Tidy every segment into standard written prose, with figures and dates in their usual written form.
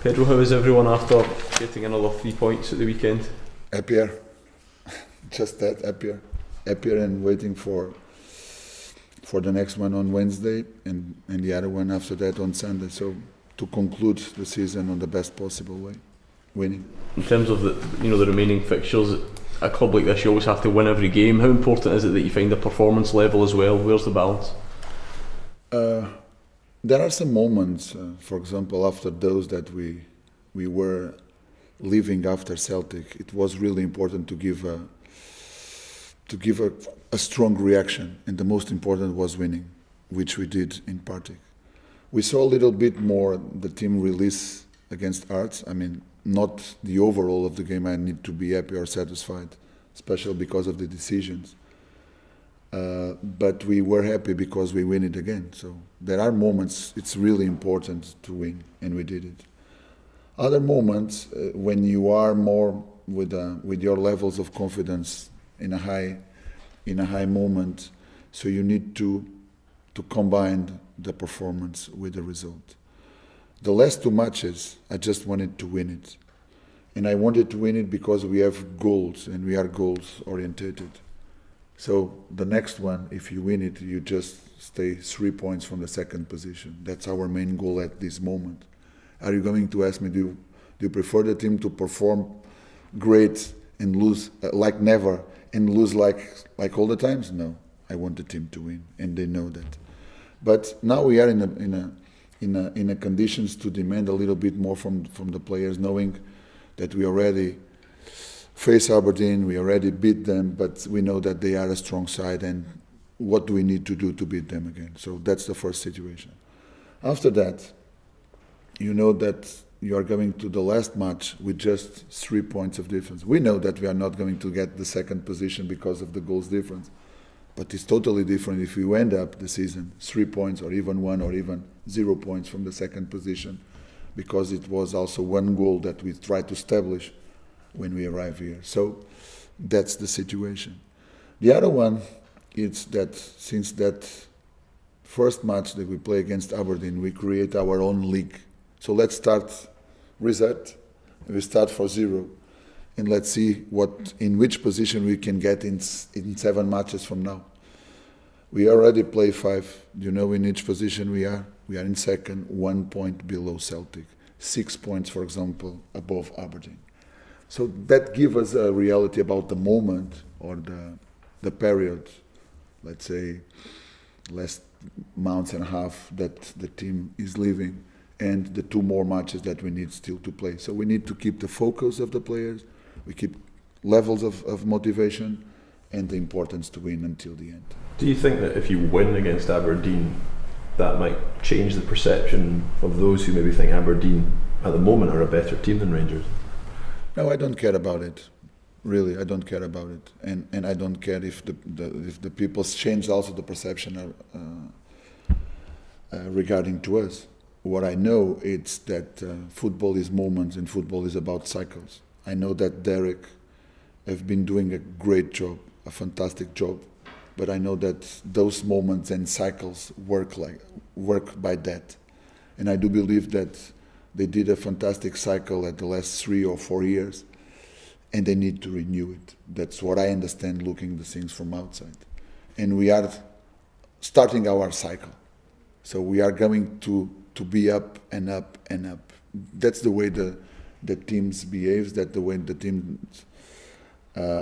Pedro, how is everyone after getting another 3 points at the weekend? Happier, just that, happier and waiting for the next one on Wednesday and the other one after that on Sunday. So to conclude the season on the best possible way, winning. In terms of the remaining fixtures, a club like this you always have to win every game. How important is it that you find the performance level as well? Where's the balance? There are some moments, for example, after those that we were leaving after Celtic, it was really important to give a strong reaction, and the most important was winning, which we did in Partick. We saw a little bit more the team release against Hearts. I mean, not the overall of the game. I need to be happy or satisfied, especially because of the decisions. But we were happy because we win it again. So there are moments it's really important to win, and we did it. Other moments when you are more with your levels of confidence in a high moment, so you need to combine the performance with the result. The last two matches, I just wanted to win it, and I wanted to win it because we have goals and we are goals orientated. So the next one, if you win it, you just stay 3 points from the second position. That's our main goal at this moment. Are you going to ask me, do you prefer the team to perform great and lose like never and lose like all the times? No, I want the team to win, and they know that. But now we are in a conditions to demand a little bit more from the players, knowing that we already face Aberdeen, we already beat them, but we know that they are a strong side, and what do we need to do to beat them again? So that's the first situation. After that, you know that you are going to the last match with just 3 points of difference. We know that we are not going to get the second position because of the goals difference, but it's totally different if we end up the season 3 points or even 1 or even 0 points from the second position, because it was also one goal that we tried to establish when we arrive here. So that's the situation. The other one is that since that first match that we play against Aberdeen, we create our own league. So let's start reset. We start for 0, and let's see in which position we can get in 7 matches from now. We already play 5. You know in each position we are. We are in second, 1 point below Celtic, 6 points, for example, above Aberdeen. So that gives us a reality about the moment or the period, let's say, last month and a half that the team is living, and the 2 more matches that we need still to play. So we need to keep the focus of the players, we keep levels of motivation, and the importance to win until the end. Do you think that if you win against Aberdeen, that might change the perception of those who maybe think Aberdeen at the moment are a better team than Rangers? No, I don't care about it. Really, I don't care about it, and I don't care if the people change also the perception regarding to us. What I know is that football is moments, and football is about cycles. I know that Derek have been doing a great job, a fantastic job, but I know that those moments and cycles work by that, and I do believe that they did a fantastic cycle at the last 3 or 4 years, and they need to renew it. That's what I understand looking the things from outside. And we are starting our cycle. So we are going to be up and up and up. That's the way the teams behave, that's the way the teams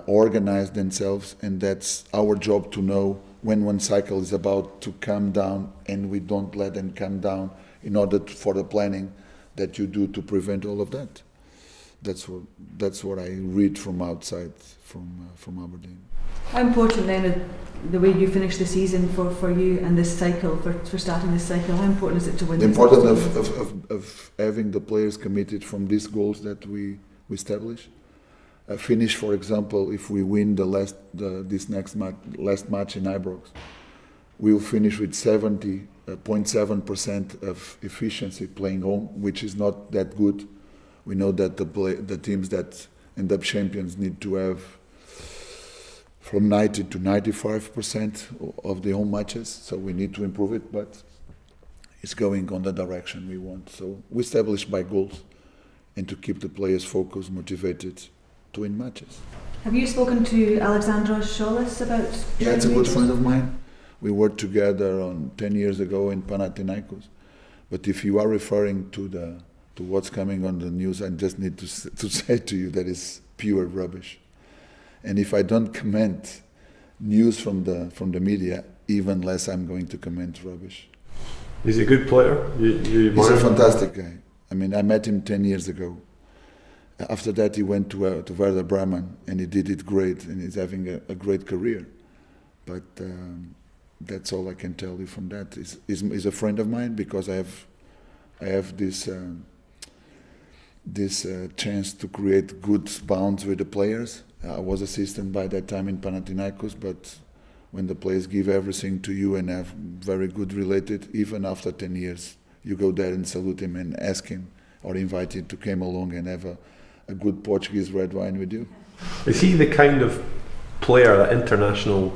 organize themselves, and that's our job to know when one cycle is about to come down, and we don't let them come down in order for the planning that you do to prevent all of that. That's what I read from outside, from Aberdeen. How important then is the way you finish the season for you and this cycle, for starting this cycle? How important is it to win? The importance of having the players committed from these goals that we establish. Finish, for example, if we win last match in Ibrox, we will finish with 70.7% of efficiency playing home, which is not that good. We know that the teams that end up champions need to have from 90 to 95% of the home matches, so we need to improve it, but it's going on the direction we want. So we establish by goals, and to keep the players focused, motivated to win matches. Have you spoken to Alexandros Solis about? Yeah, it's a good friend of mine. We worked together 10 years ago in Panathinaikos. But if you are referring to what's coming on the news, I just need to say to you that is pure rubbish. And if I don't comment news from the media, even less I'm going to comment rubbish. Is he a good player? You He's a fantastic guy. I mean, I met him 10 years ago. After that, he went to Werder Bremen, and he did it great, and he's having a great career. But that's all I can tell you from that. He's a friend of mine because I have this chance to create good bonds with the players. I was assistant by that time in Panathinaikos, but when the players give everything to you and have very good related, even after 10 years, you go there and salute him and ask him or invite him to come along and have a good Portuguese red wine with you. Is he the kind of player, that international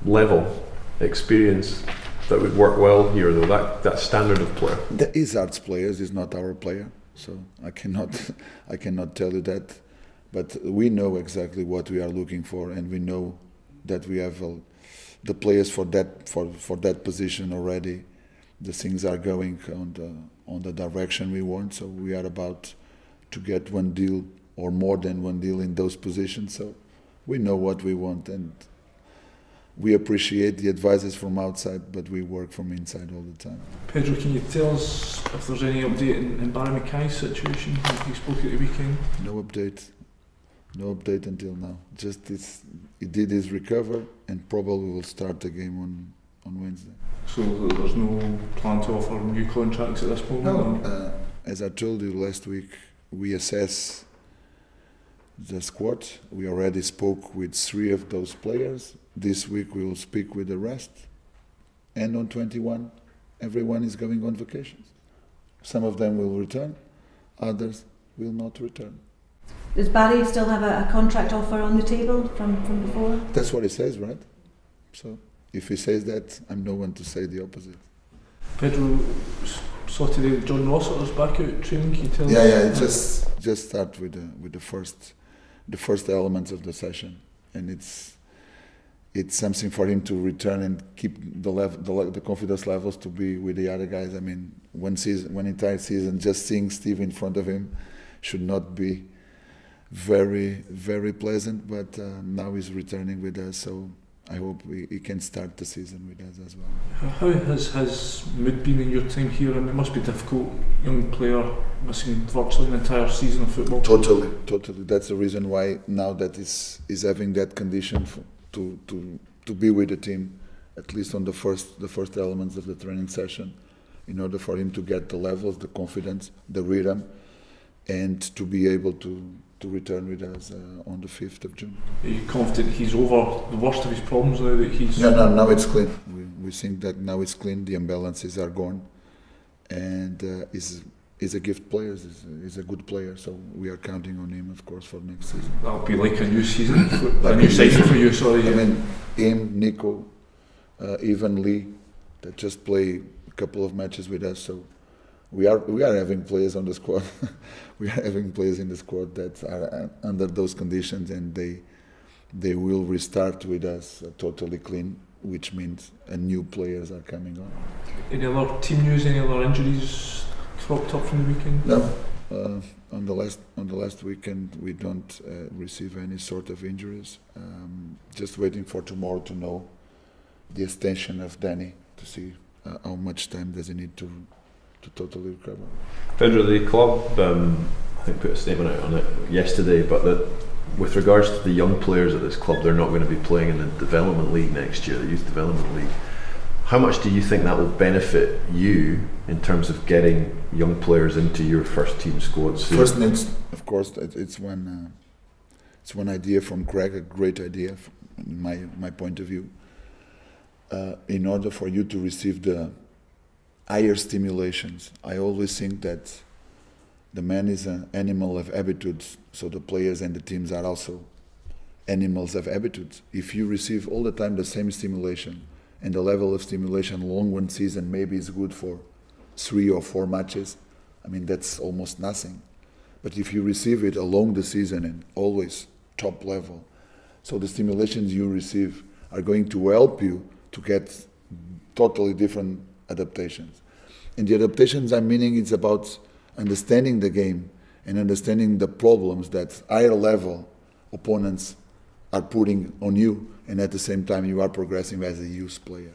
level experience, that would work well here, though, that standard of player? The Izard's players is not our player, so I cannot tell you that. But we know exactly what we are looking for, and we know that we have the players for that position already. The things are going on the direction we want, so we are about to get one deal or more than one deal in those positions. So we know what we want, and we appreciate the advices from outside, but we work from inside all the time. Pedro, can you tell us if there's any update in Barry Mackay's situation? He spoke at the weekend. No update until now. Just he did his recover, and probably will start the game on Wednesday. So there's no plan to offer new contracts at this point? No. As I told you last week, we assess the squad. We already spoke with 3 of those players. This week we will speak with the rest. And on 21, everyone is going on vacations. Some of them will return, others will not return. Does Barry still have a contract offer on the table from before? That's what he says, right? So if he says that, I'm no one to say the opposite. Pedro saw today that John Rossiter's back out training. Can you tell us? Yeah. Just start with the first elements of the session, and it's something for him to return and keep the confidence levels to be with the other guys. I mean, one entire season, just seeing Steve in front of him should not be very, very pleasant. But now he's returning with us, so I hope he can start the season with us as well. How has mood been in your time here? I mean, it must be difficult, young player missing virtually an entire season of football. Totally. That's the reason why now that he's having that condition to be with the team, at least on the first elements of the training session, in order for him to get the levels, the confidence, the rhythm, and to be able to return with us on the 5th of June. Are you confident he's over the worst of his problems now that he's... No, now it's clean. We think that now it's clean, the imbalances are gone, and he's a gift player, he's a good player, so we are counting on him, of course, for next season. That'll be like a new season, a new season for you, sorry. I mean, him, Nico, even Lee, that just play a couple of matches with us, so we are having players on the squad. We are having players in the squad that are under those conditions, and they will restart with us totally clean, which means new players are coming on. Any other team news? Any other injuries cropped up from the weekend? No. On the last weekend, we don't receive any sort of injuries. Just waiting for tomorrow to know the extension of Danny, to see how much time does he need to totally recover. Pedro, the club, I think, put a statement out on it yesterday, but that with regards to the young players at this club, they're not going to be playing in the development league next year, the youth development league. How much do you think that will benefit you in terms of getting young players into your first team squad soon? First, of course, it's one idea from Greg, a great idea from my point of view. In order for you to receive the higher stimulations, I always think that the man is an animal of habitudes, so the players and the teams are also animals of habitudes. If you receive all the time the same stimulation, and the level of stimulation along one season maybe is good for 3 or 4 matches, I mean, that's almost nothing. But if you receive it along the season and always top level, so the stimulations you receive are going to help you to get totally different adaptations. And the adaptations I'm meaning it's about understanding the game and understanding the problems that higher level opponents are putting on you, and at the same time you are progressing as a youth player.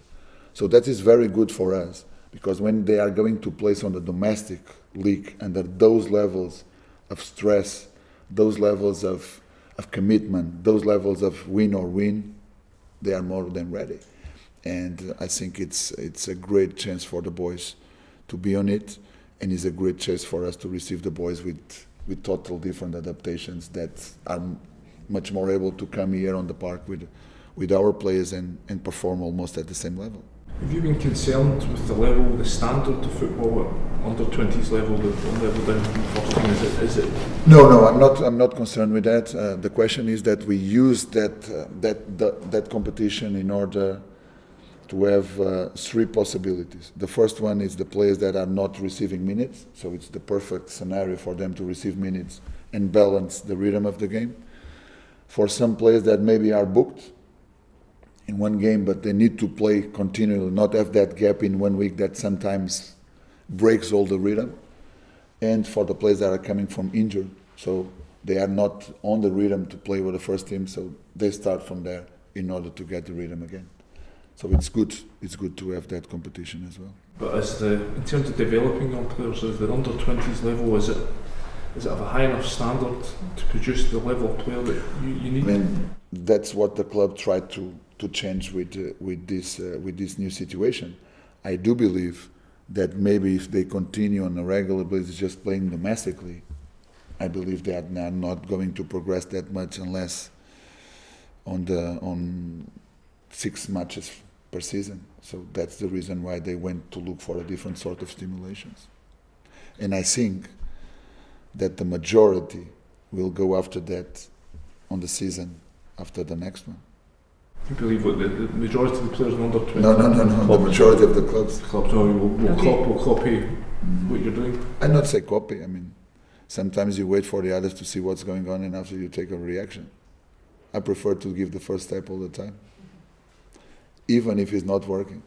So that is very good for us, because when they are going to place on the domestic league under those levels of stress, those levels of commitment, those levels of win or win, they are more than ready. And I think it's a great chance for the boys to be on it, and it's a great chance for us to receive the boys with total different adaptations that are much more able to come here on the park with our players and perform almost at the same level. Have you been concerned with the level, the standard of football at under 20s level, the level down from the first team? Is it? No, I'm not concerned with that. The question is that we use that competition in order to have three possibilities. The first one is the players that are not receiving minutes, so it's the perfect scenario for them to receive minutes and balance the rhythm of the game. For some players that maybe are booked in one game, but they need to play continually, not have that gap in 1 week that sometimes breaks all the rhythm. And for the players that are coming from injured, so they are not on the rhythm to play with the first team, so they start from there in order to get the rhythm again. So it's good to have that competition as well. But in terms of developing young players, is the under 20s level, is it of a high enough standard to produce the level of player that you need? I mean, that's what the club tried to change with this new situation. I do believe that maybe if they continue on a regular basis just playing domestically, I believe they are not going to progress that much unless on 6 matches per season. So that's the reason why they went to look for a different sort of stimulations. And I think that the majority will go after that on the season after the next one. You believe what the majority of the players in under 20? No. The majority of the clubs. Clubs will copy what you're doing. I not say copy. I mean, sometimes you wait for the others to see what's going on, and after you take a reaction. I prefer to give the first step all the time, even if it's not working.